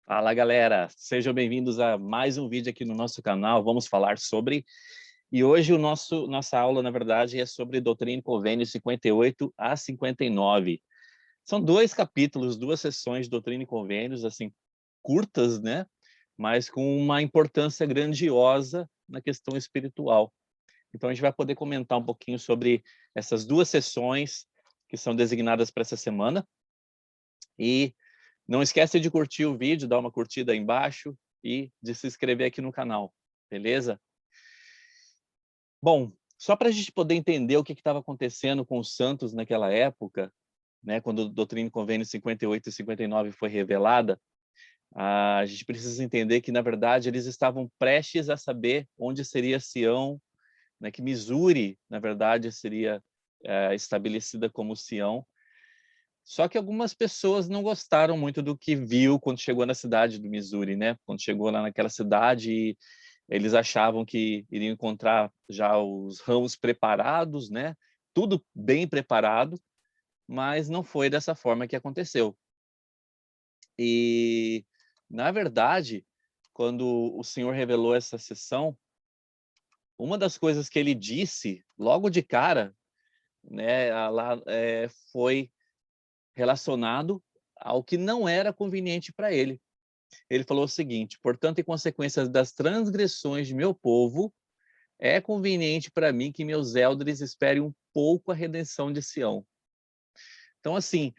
Fala, galera! Sejam bem-vindos a mais um vídeo aqui no nosso canal. Vamos falar sobre... E hoje nossa aula, na verdade, é sobre Doutrina e Convênios 58 a 59. São dois capítulos, duas sessões de Doutrina e Convênios, assim, curtas, né? Mas com uma importância grandiosa na questão espiritual. Então, a gente vai poder comentar um pouquinho sobre essas duas sessões que são designadas para essa semana. E não esquece de curtir o vídeo, dar uma curtida aí embaixo e de se inscrever aqui no canal, beleza? Bom, só para a gente poder entender o que estava acontecendo com os santos naquela época, né, quando o Doutrina e Convênios 58 e 59 foi revelada, a gente precisa entender que, na verdade, eles estavam prestes a saber onde seria Sião, né, que Missouri, na verdade, seria estabelecida como Sião. Só que algumas pessoas não gostaram muito do que viu quando chegou na cidade do Missouri, né? Quando chegou lá naquela cidade, eles achavam que iriam encontrar já os ramos preparados, né? Tudo bem preparado, mas não foi dessa forma que aconteceu. E, na verdade, quando o Senhor revelou essa sessão, uma das coisas que ele disse logo de cara, né, foi relacionado ao que não era conveniente para ele. Ele falou o seguinte: portanto, em consequência das transgressões de meu povo, é conveniente para mim que meus eldres esperem um pouco a redenção de Sião. Então, assim,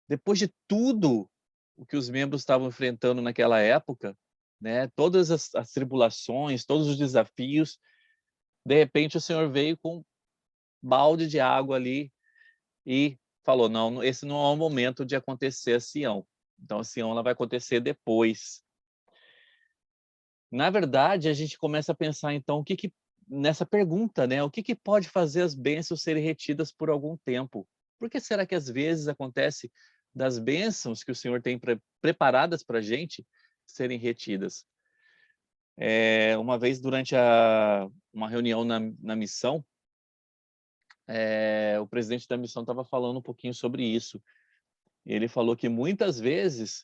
depois de tudo o que os membros estavam enfrentando naquela época, né, todas as tribulações, todos os desafios, de repente o Senhor veio com um balde de água ali e falou: não, esse não é o momento de acontecer a Sião. Então, a Sião ela vai acontecer depois. Na verdade, a gente começa a pensar, então, nessa pergunta, né? O que pode fazer as bênçãos serem retidas por algum tempo? Por que será que às vezes acontece das bênçãos que o Senhor tem preparadas para a gente serem retidas? Uma vez, durante uma reunião na missão, o presidente da missão estava falando um pouquinho sobre isso. Ele falou que muitas vezes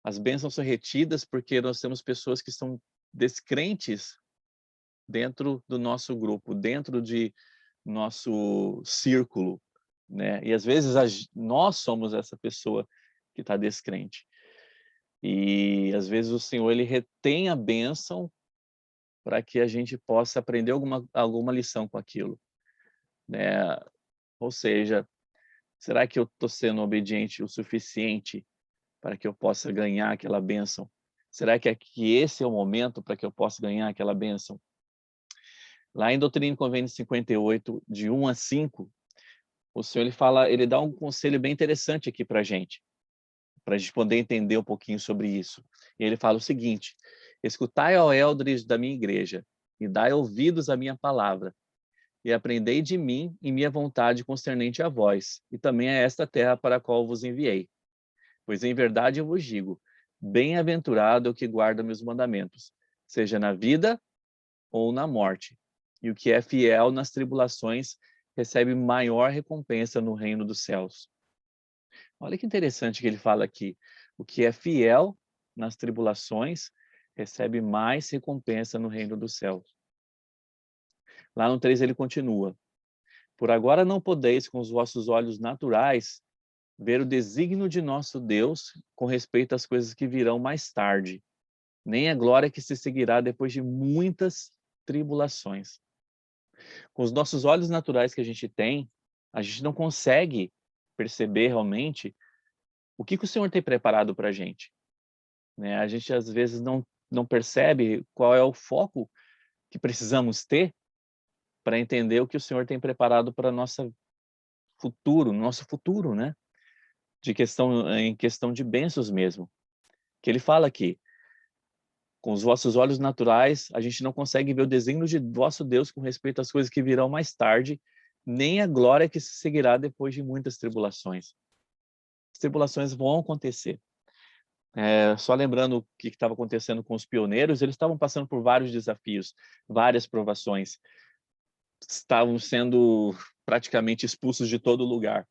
as bênçãos são retidas porque nós temos pessoas que são descrentes dentro do nosso grupo, dentro de nosso círculo, né? E às vezes nós somos essa pessoa que está descrente. E às vezes o Senhor ele retém a bênção para que a gente possa aprender alguma lição com aquilo, né? Ou seja, será que eu estou sendo obediente o suficiente para que eu possa ganhar aquela bênção? Será que esse é o momento para que eu possa ganhar aquela bênção? Lá em Doutrina e Convênios 58, de 1 a 5, o Senhor ele dá um conselho bem interessante aqui para a gente poder entender um pouquinho sobre isso. E ele fala o seguinte: escutai, ó eldres da minha igreja, e dai ouvidos à minha palavra, e aprendei de mim em minha vontade concernente a vós, e também a esta terra para a qual vos enviei. Pois em verdade eu vos digo, bem-aventurado é o que guarda meus mandamentos, seja na vida ou na morte. E o que é fiel nas tribulações recebe maior recompensa no reino dos céus. Olha que interessante que ele fala aqui. O que é fiel nas tribulações recebe mais recompensa no reino dos céus. Lá no 3 ele continua: por agora não podeis com os vossos olhos naturais ver o desígnio de nosso Deus com respeito às coisas que virão mais tarde, nem a glória que se seguirá depois de muitas tribulações. Com os nossos olhos naturais que a gente tem, a gente não consegue perceber realmente o que o Senhor tem preparado para a gente, né? A gente às vezes não percebe qual é o foco que precisamos ter para entender o que o Senhor tem preparado para nosso futuro, né? Em questão de bênçãos mesmo. Que ele fala aqui: com os vossos olhos naturais, a gente não consegue ver o desígnio de vosso Deus com respeito às coisas que virão mais tarde, nem a glória que se seguirá depois de muitas tribulações. As tribulações vão acontecer. Só lembrando o que estava acontecendo com os pioneiros, eles estavam passando por vários desafios, várias provações. Estavam sendo praticamente expulsos de todo lugar,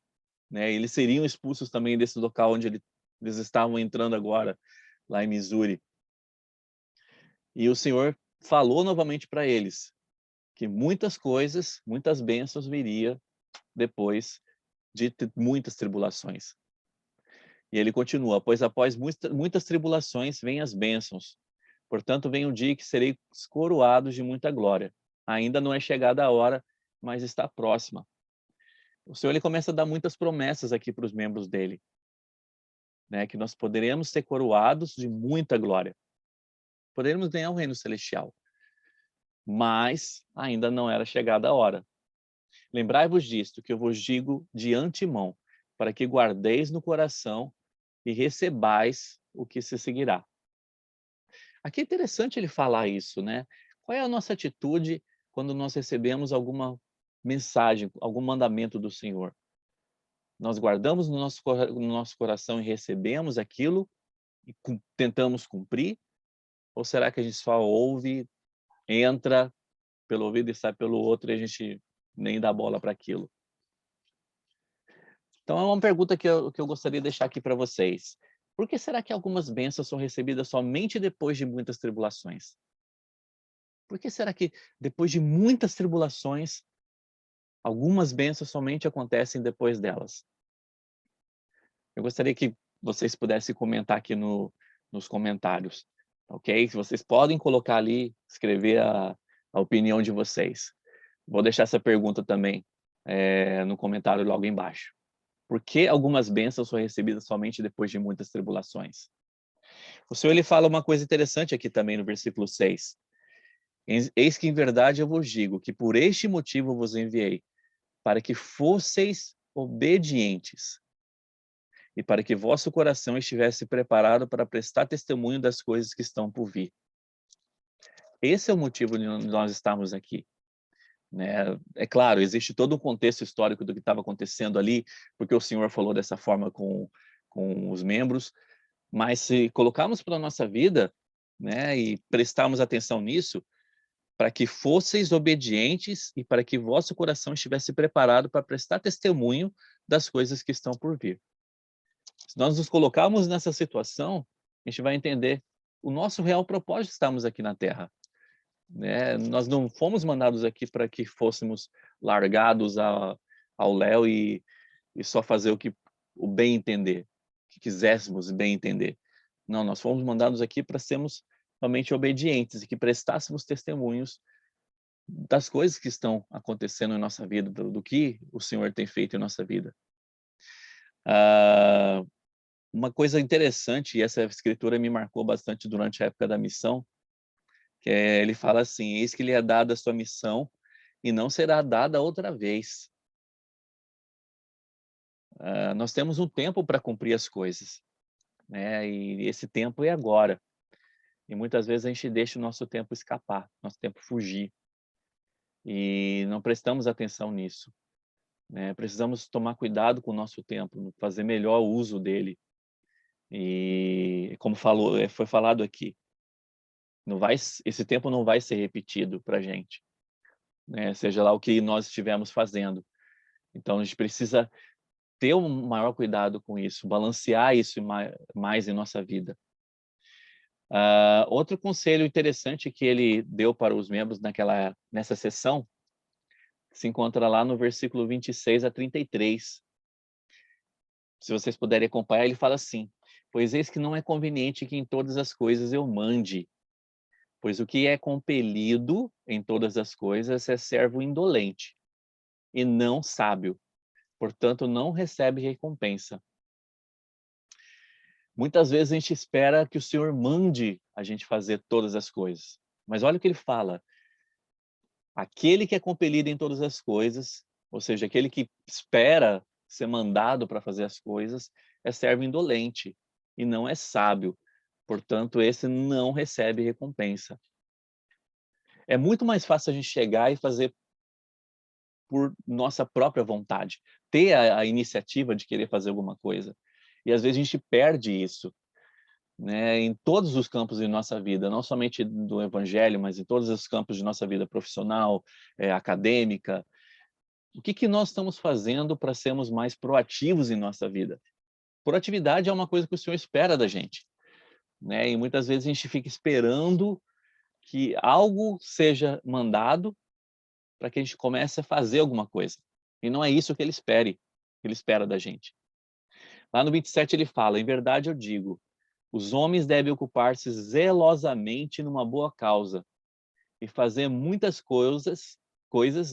né? Eles seriam expulsos também desse local onde eles estavam entrando agora, lá em Missouri. E o Senhor falou novamente para eles que muitas coisas, muitas bênçãos viria depois de muitas tribulações. E ele continua, pois após muitas tribulações vêm as bênçãos. Portanto, vem um dia que serei coroados de muita glória. Ainda não é chegada a hora, mas está próxima. O Senhor ele começa a dar muitas promessas aqui para os membros dele, né? Que nós poderemos ser coroados de muita glória. Poderemos ganhar o reino celestial. Mas ainda não era chegada a hora. Lembrai-vos disto, que eu vos digo de antemão, para que guardeis no coração e recebais o que se seguirá. Aqui é interessante ele falar isso, né? Qual é a nossa atitude quando nós recebemos alguma mensagem, algum mandamento do Senhor? Nós guardamos no nosso coração e recebemos aquilo e tentamos cumprir? Ou será que a gente só ouve, entra pelo ouvido e sai pelo outro e a gente nem dá bola para aquilo? Então é uma pergunta que eu gostaria de deixar aqui para vocês. Por que será que algumas bênçãos são recebidas somente depois de muitas tribulações? Por que será que depois de muitas tribulações, algumas bênçãos somente acontecem depois delas? Eu gostaria que vocês pudessem comentar aqui nos comentários, ok? Vocês podem colocar ali, escrever a opinião de vocês. Vou deixar essa pergunta também no comentário logo embaixo. Por que algumas bênçãos são recebidas somente depois de muitas tribulações? O Senhor ele fala uma coisa interessante aqui também no versículo 6. Eis que em verdade eu vos digo que por este motivo vos enviei, para que fosseis obedientes e para que vosso coração estivesse preparado para prestar testemunho das coisas que estão por vir. Esse é o motivo de nós estarmos aqui. Né? É claro, existe todo um contexto histórico do que estava acontecendo ali, porque o Senhor falou dessa forma com os membros, mas se colocarmos para a nossa vida, né, e prestarmos atenção nisso, para que fosseis obedientes e para que vosso coração estivesse preparado para prestar testemunho das coisas que estão por vir. Se nós nos colocarmos nessa situação, a gente vai entender o nosso real propósito de estarmos aqui na Terra. Né? Nós não fomos mandados aqui para que fôssemos largados ao léu e só fazer o bem entender, que quiséssemos bem entender. Não, nós fomos mandados aqui para sermos somente obedientes e que prestássemos testemunhos das coisas que estão acontecendo em nossa vida, do que o Senhor tem feito em nossa vida. Uma coisa interessante, e essa escritura me marcou bastante durante a época da missão, que ele fala assim, eis que lhe é dada a sua missão e não será dada outra vez. Nós temos um tempo para cumprir as coisas, né? E esse tempo é agora. E muitas vezes a gente deixa o nosso tempo escapar, nosso tempo fugir. E não prestamos atenção nisso. Né? Precisamos tomar cuidado com o nosso tempo, fazer melhor uso dele. E como foi falado aqui, esse tempo não vai ser repetido para a gente, né? Seja lá o que nós estivermos fazendo. Então a gente precisa ter um maior cuidado com isso, balancear isso mais em nossa vida. Outro conselho interessante que ele deu para os membros nessa sessão se encontra lá no versículo 26 a 33. Se vocês puderem acompanhar, ele fala assim, pois eis que não é conveniente que em todas as coisas eu mande, pois o que é compelido em todas as coisas é servo indolente e não sábio, portanto não recebe recompensa. Muitas vezes a gente espera que o Senhor mande a gente fazer todas as coisas, mas olha o que ele fala, aquele que é compelido em todas as coisas, ou seja, aquele que espera ser mandado para fazer as coisas, é servo indolente e não é sábio. Portanto, esse não recebe recompensa. É muito mais fácil a gente chegar e fazer por nossa própria vontade, ter a iniciativa de querer fazer alguma coisa. E às vezes a gente perde isso, né, em todos os campos de nossa vida, não somente do evangelho, mas em todos os campos de nossa vida profissional, acadêmica. O que nós estamos fazendo para sermos mais proativos em nossa vida? Proatividade é uma coisa que o Senhor espera da gente. né? E muitas vezes a gente fica esperando que algo seja mandado para que a gente comece a fazer alguma coisa. E não é isso que ele espera da gente. Lá no 27 ele fala: em verdade eu digo, os homens devem ocupar-se zelosamente numa boa causa e fazer muitas coisas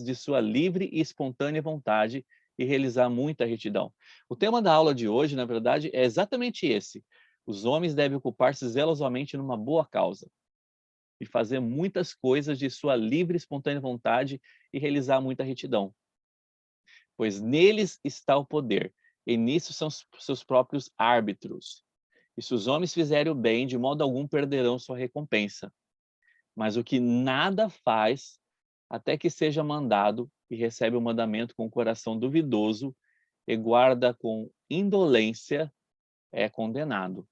de sua livre e espontânea vontade e realizar muita retidão. O tema da aula de hoje, na verdade, é exatamente esse. Os homens devem ocupar-se zelosamente numa boa causa e fazer muitas coisas de sua livre e espontânea vontade e realizar muita retidão. Pois neles está o poder, e nisso são seus próprios árbitros. E se os homens fizerem o bem, de modo algum perderão sua recompensa. Mas o que nada faz, até que seja mandado, e recebe o mandamento com o coração duvidoso, e guarda com indolência, é condenado.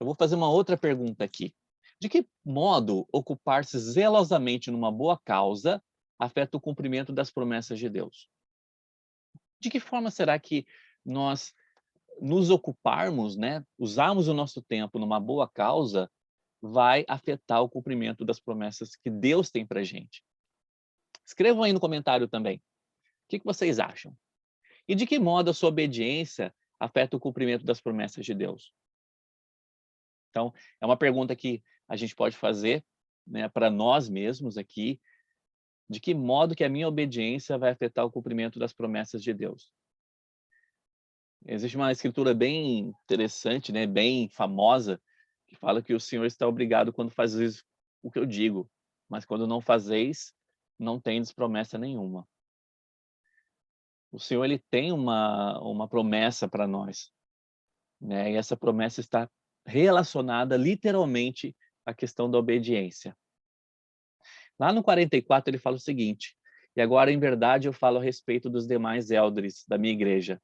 Eu vou fazer uma outra pergunta aqui. De que modo ocupar-se zelosamente numa boa causa afeta o cumprimento das promessas de Deus? De que forma será que nós nos ocuparmos, né, usarmos o nosso tempo numa boa causa, vai afetar o cumprimento das promessas que Deus tem para a gente? Escrevam aí no comentário também. O que vocês acham? E de que modo a sua obediência afeta o cumprimento das promessas de Deus? Então, é uma pergunta que a gente pode fazer, né, para nós mesmos aqui. De que modo que a minha obediência vai afetar o cumprimento das promessas de Deus? Existe uma escritura bem interessante, né, bem famosa, que fala que o Senhor está obrigado quando fazeis o que eu digo, mas quando não fazeis, não tendes promessa nenhuma. O Senhor, ele tem uma promessa para nós, né? E essa promessa está relacionada literalmente à questão da obediência. Lá no 44 ele fala o seguinte: e agora em verdade eu falo a respeito dos demais eldres da minha igreja.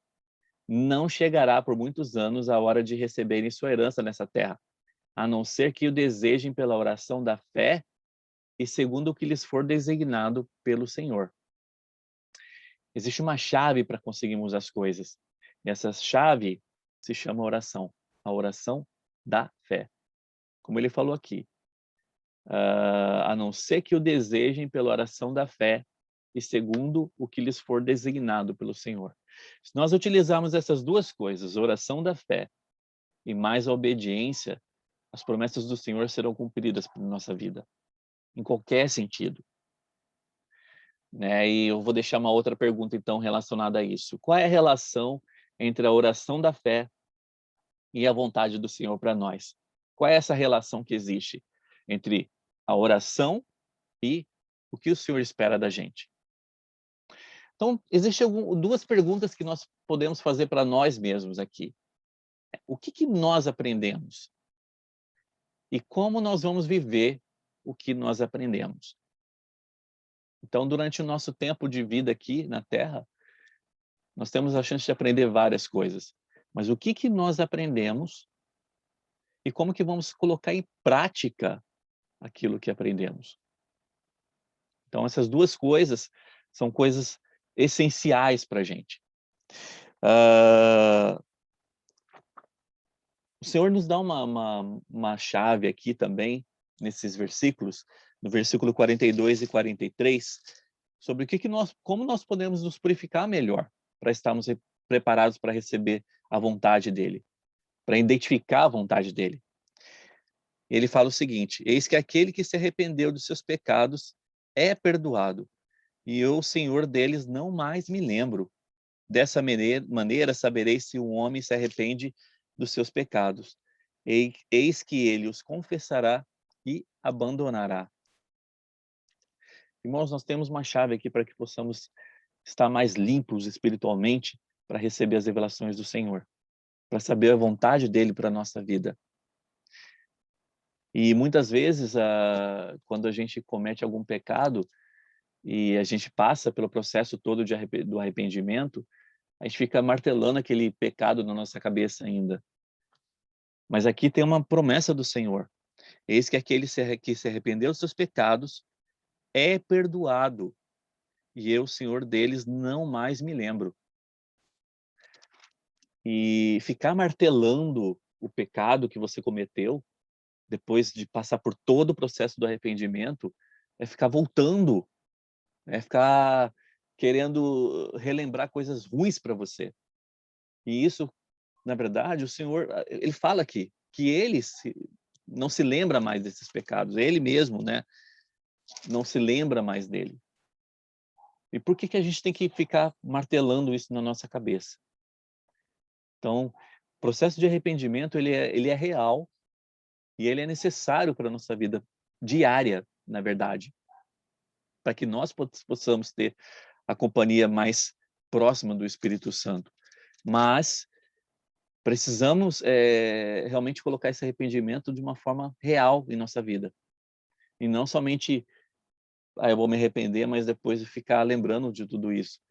Não chegará por muitos anos a hora de receberem sua herança nessa terra, a não ser que o desejem pela oração da fé e segundo o que lhes for designado pelo Senhor. Existe uma chave para conseguirmos as coisas. E essa chave se chama oração. A oração da fé. Como ele falou aqui. A não ser que o desejem pela oração da fé e segundo o que lhes for designado pelo Senhor. Se nós utilizarmos essas duas coisas, oração da fé e mais a obediência, as promessas do Senhor serão cumpridas na nossa vida, em qualquer sentido. Né? E eu vou deixar uma outra pergunta, então, relacionada a isso. Qual é a relação entre a oração da fé e a vontade do Senhor para nós? Qual é essa relação que existe entre a oração e o que o Senhor espera da gente? Então, existem duas perguntas que nós podemos fazer para nós mesmos aqui. O que nós aprendemos? E como nós vamos viver o que nós aprendemos? Então, durante o nosso tempo de vida aqui na Terra, nós temos a chance de aprender várias coisas. Mas o que nós aprendemos e como que vamos colocar em prática aquilo que aprendemos? Então, essas duas coisas são coisas essenciais para a gente. O Senhor nos dá uma chave aqui também, nesses versículos, no versículo 42 e 43, sobre como nós podemos nos purificar melhor para estarmos preparados para receber a vontade dele, para identificar a vontade dele. Ele fala o seguinte: eis que aquele que se arrependeu dos seus pecados é perdoado, e eu, Senhor deles, não mais me lembro. Dessa maneira saberei se um homem se arrepende dos seus pecados. Eis que ele os confessará e abandonará. Irmãos, nós temos uma chave aqui para que possamos estar mais limpos espiritualmente para receber as revelações do Senhor, para saber a vontade dele para a nossa vida. E muitas vezes, quando a gente comete algum pecado e a gente passa pelo processo todo do arrependimento, a gente fica martelando aquele pecado na nossa cabeça ainda. Mas aqui tem uma promessa do Senhor. Eis que aquele que se arrependeu dos seus pecados é perdoado, e eu, Senhor deles, não mais me lembro. E ficar martelando o pecado que você cometeu, depois de passar por todo o processo do arrependimento, é ficar voltando, é ficar querendo relembrar coisas ruins para você. E isso, na verdade, o Senhor, ele fala aqui, que não se lembra mais desses pecados, ele mesmo, né, não se lembra mais dele. E por que que a gente tem que ficar martelando isso na nossa cabeça? Então, o processo de arrependimento, ele é real e ele é necessário para a nossa vida diária, na verdade, para que nós possamos ter a companhia mais próxima do Espírito Santo. Mas precisamos realmente colocar esse arrependimento de uma forma real em nossa vida. E não somente, eu vou me arrepender, mas depois ficar lembrando de tudo isso.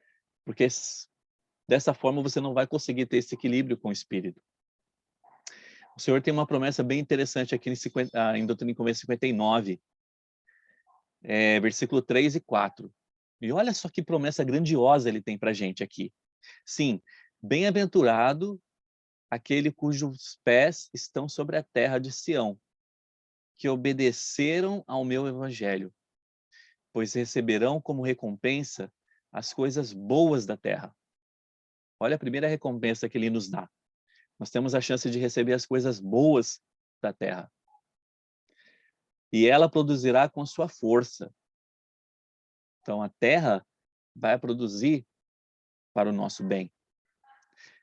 Porque dessa forma você não vai conseguir ter esse equilíbrio com o Espírito. O Senhor tem uma promessa bem interessante aqui em Doutrina e Convênio 59, versículo 3 e 4. E olha só que promessa grandiosa ele tem para a gente aqui. Sim, bem-aventurado aquele cujos pés estão sobre a terra de Sião, que obedeceram ao meu evangelho, pois receberão como recompensa as coisas boas da terra. Olha a primeira recompensa que ele nos dá. Nós temos a chance de receber as coisas boas da terra. E ela produzirá com sua força. Então a terra vai produzir para o nosso bem.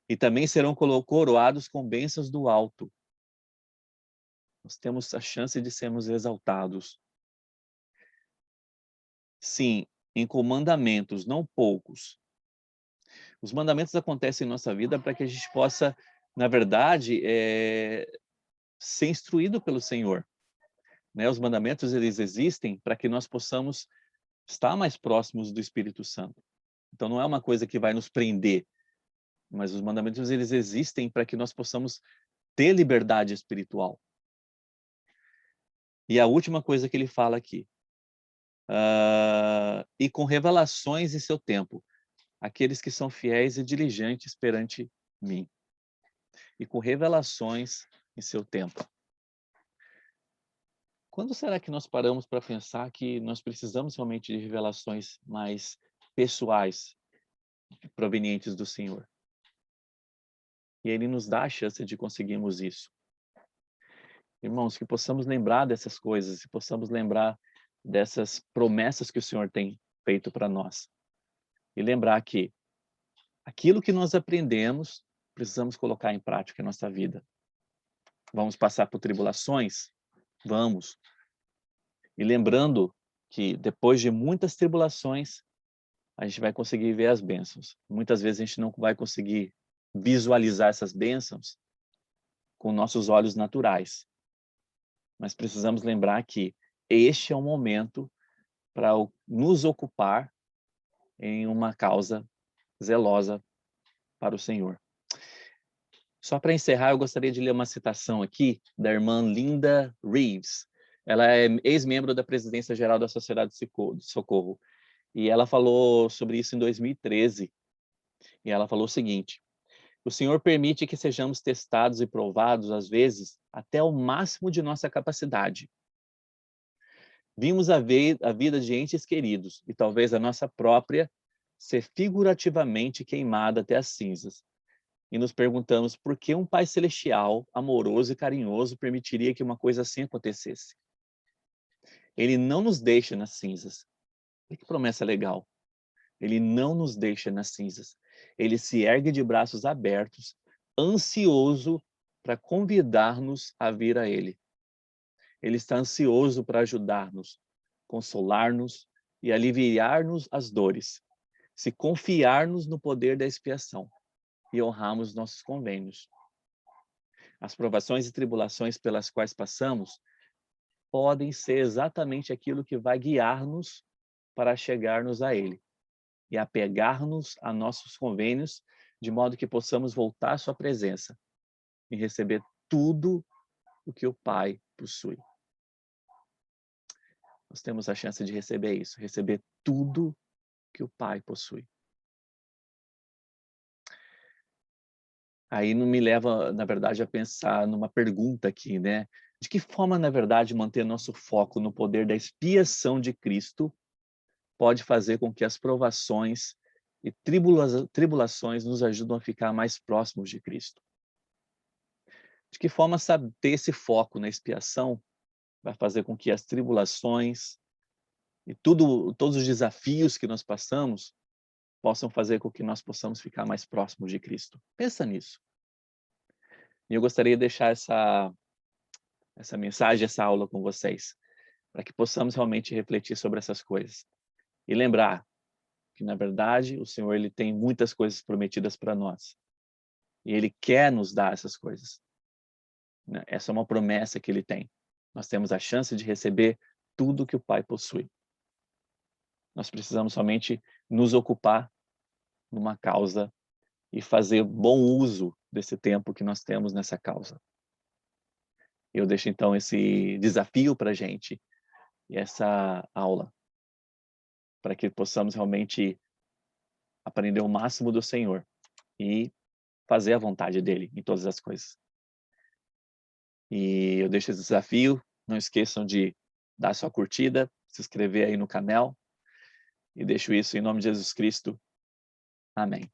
E também serão coroados com bênçãos do alto. Nós temos a chance de sermos exaltados. Sim, em mandamentos, não poucos. Os mandamentos acontecem em nossa vida para que a gente possa, na verdade, ser instruído pelo Senhor. Né? Os mandamentos, eles existem para que nós possamos estar mais próximos do Espírito Santo. Então, não é uma coisa que vai nos prender, mas os mandamentos, eles existem para que nós possamos ter liberdade espiritual. E a última coisa que ele fala aqui, e com revelações em seu tempo, aqueles que são fiéis e diligentes perante mim. E com revelações em seu tempo. Quando será que nós paramos para pensar que nós precisamos realmente de revelações mais pessoais, provenientes do Senhor? E Ele nos dá a chance de conseguirmos isso. Irmãos, que possamos lembrar dessas coisas, e possamos lembrar dessas promessas que o Senhor tem feito para nós. E lembrar que aquilo que nós aprendemos, precisamos colocar em prática em nossa vida. Vamos passar por tribulações? Vamos. E lembrando que depois de muitas tribulações, a gente vai conseguir ver as bênçãos. Muitas vezes a gente não vai conseguir visualizar essas bênçãos com nossos olhos naturais. Mas precisamos lembrar que este é o momento para nos ocupar em uma causa zelosa para o Senhor. Só para encerrar, eu gostaria de ler uma citação aqui da irmã Linda Reeves. Ela é ex-membro da presidência geral da Sociedade de Socorro. E ela falou sobre isso em 2013. E ela falou o seguinte: o Senhor permite que sejamos testados e provados, às vezes, até o máximo de nossa capacidade. Vimos a vida de entes queridos, e talvez a nossa própria, ser figurativamente queimada até as cinzas. E nos perguntamos por que um Pai Celestial, amoroso e carinhoso, permitiria que uma coisa assim acontecesse. Ele não nos deixa nas cinzas. Olha que promessa legal. Ele não nos deixa nas cinzas. Ele se ergue de braços abertos, ansioso para convidar-nos a vir a Ele. Ele está ansioso para ajudar-nos, consolar-nos e aliviar-nos as dores, se confiar-nos no poder da expiação e honrarmos nossos convênios. As provações e tribulações pelas quais passamos podem ser exatamente aquilo que vai guiar-nos para chegarmos a Ele e apegar-nos a nossos convênios, de modo que possamos voltar à sua presença e receber tudo o que o Pai possui. Nós temos a chance de receber isso, receber tudo que o Pai possui. Aí não me leva, na verdade, a pensar numa pergunta aqui, né? De que forma, na verdade, manter nosso foco no poder da expiação de Cristo pode fazer com que as provações e tribulações nos ajudem a ficar mais próximos de Cristo? De que forma ter esse foco na expiação vai fazer com que as tribulações e todos os desafios que nós passamos possam fazer com que nós possamos ficar mais próximos de Cristo? Pensa nisso. E eu gostaria de deixar essa mensagem, essa aula com vocês, para que possamos realmente refletir sobre essas coisas. E lembrar que, na verdade, o Senhor ele tem muitas coisas prometidas para nós. E Ele quer nos dar essas coisas, né? Essa é uma promessa que Ele tem. Nós temos a chance de receber tudo que o Pai possui. Nós precisamos somente nos ocupar numa causa e fazer bom uso desse tempo que nós temos nessa causa. Eu deixo então esse desafio para a gente e essa aula, para que possamos realmente aprender o máximo do Senhor e fazer a vontade dele em todas as coisas. E eu deixo esse desafio. Não esqueçam de dar sua curtida, se inscrever aí no canal. E deixo isso em nome de Jesus Cristo. Amém.